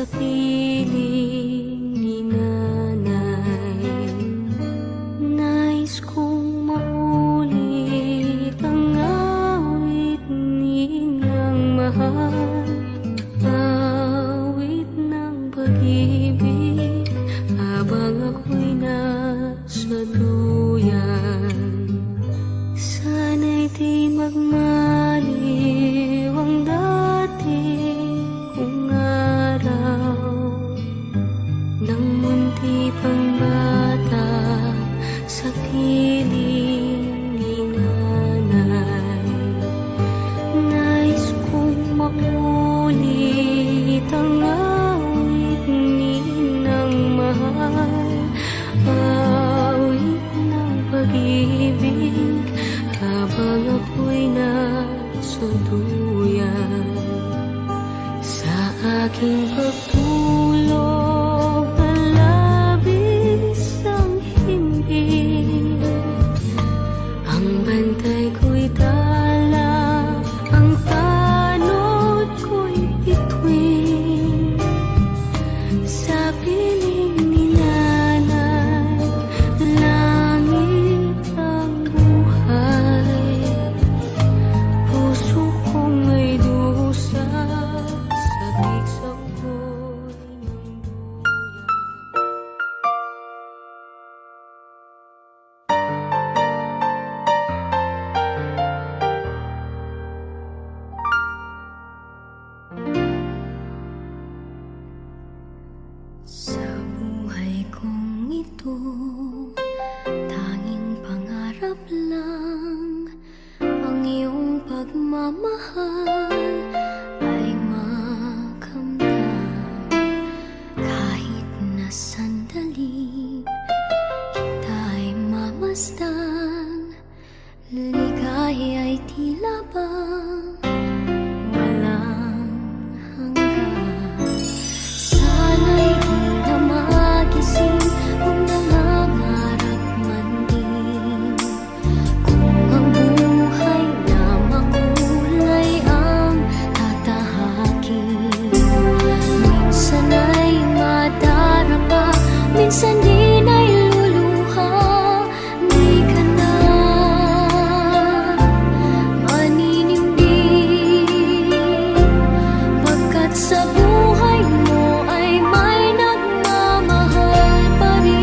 sa piling ni nanay. Nais kong maulit ang awit nilang mahal, awit ng pag-ibig habang ako'y nasa duyan. Sana'y di magmaliw ang dati kong araw, nang munti pang bata sa piling ni nanay. Nais kong maulit ang awit ninang mahal, awit ng pag-ibig habang ako'y nasa duyan. Sa aking pagtulog na labis ang himbing, ang bantay ko'y dala, ang tanod ko'y bituin. Sa piling ni nanay, langit ang buhay, puso kong may dusa, sabik-sak ko'y ng sa buhay kong ito, tanging pangarap lang ang iyong pagmamahal ay makamtan. Kahit na sandali kita'y mamasdan, ligaya ay tila bang walang hanggan. Sana'y di na magising kung nangangarap man din, kung ang buhay na makulay ang tatahakin. Minsan ay madarapa, minsan din ay luluha. Di ka na maninindig, pagkat sa buhay mo ay may nagmamahal pa rin.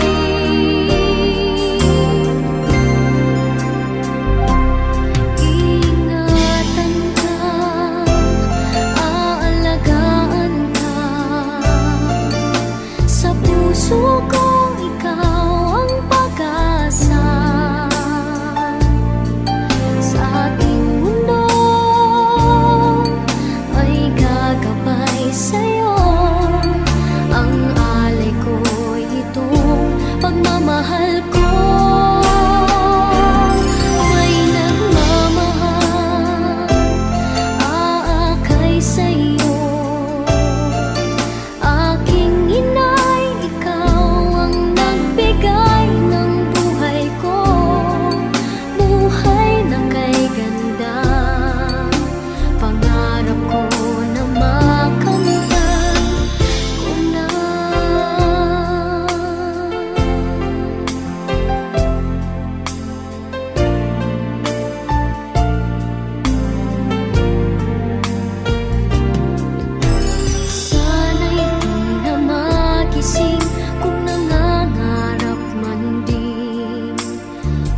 Ingatan ka, aalagaan ka, sa puso ko ikaw ang pag-asa. Sa ating mundo ay gagabay sa'yo, ang alay ko'y itong pagmamahal ko. May nagmamahal, aakay sa'yo. Aking inay, ikaw ang nagbigay ng buhay ko, buhay na kay ganda. Pangarap ko na makamtan ko na. Sana'y di na magising kung nangangarap man din,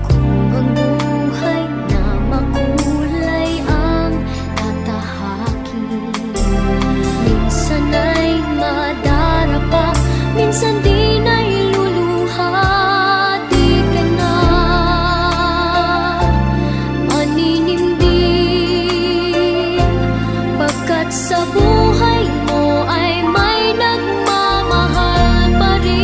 kung ang buhay na makulay ang tatahakin. Minsan ay madarapa, minsan din ay luluha. Di ka na maninindig, pagkat sa buhay mo ay may nagmamahal pa rin.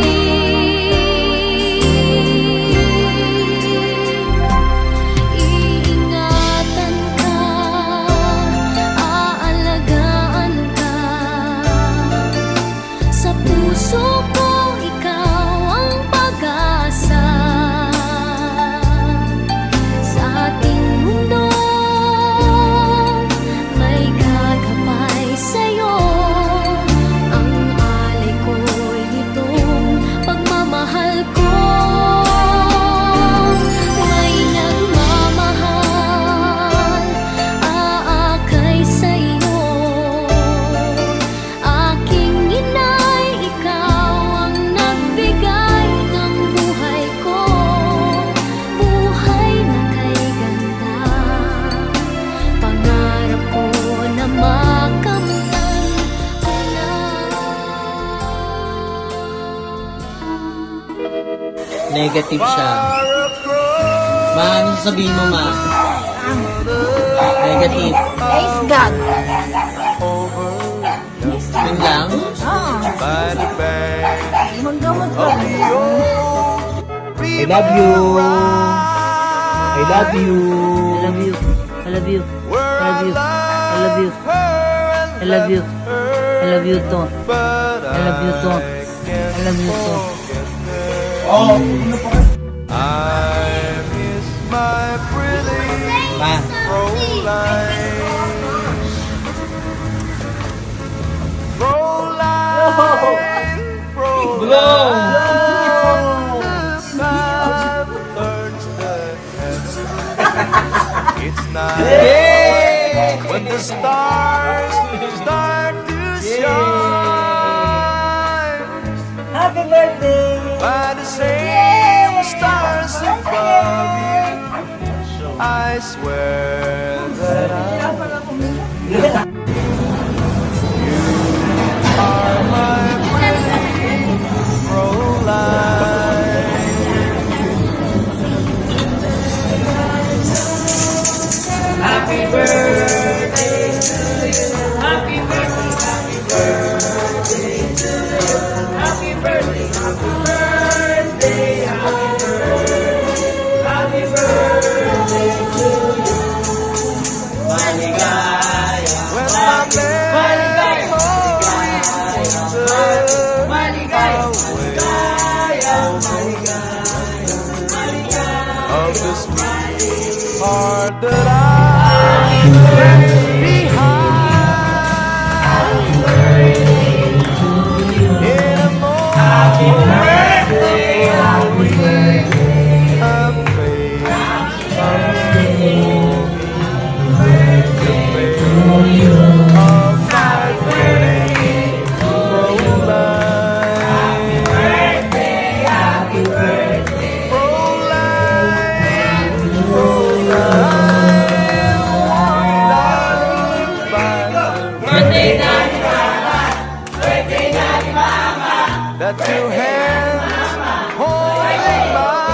Iingatan ka, aalagaan ka, sa puso ko ikaw ang pag-asa. Sa ating mundo may gagabay sa'yo, ang Negative siya. Ma, ano sasabihin mo, ma? Negative. Praise God. Yun lang? Oo. Maggamot ka. I love you. I love you. I love you. I love you. I love you. I love you. I love you. I love you too. I love you too. I love you too. I miss my pretty Ma, Fräulein. Fräulein, Fräulein. I've learned that it's night when the stars start to shine. Happy birthday! By the same stars above you, I swear that you are my pretty Fräulein. happy birthday to you. Happy birthday, happy birthday to you. Happy birthday, happy birthday, happy birthday. Happy birthday to you. Maligaya, When my maligaya, memories maligaya, of the sweet heart that I left behind. In a moment of faith, of my pretty Fräulein. That two hands holding my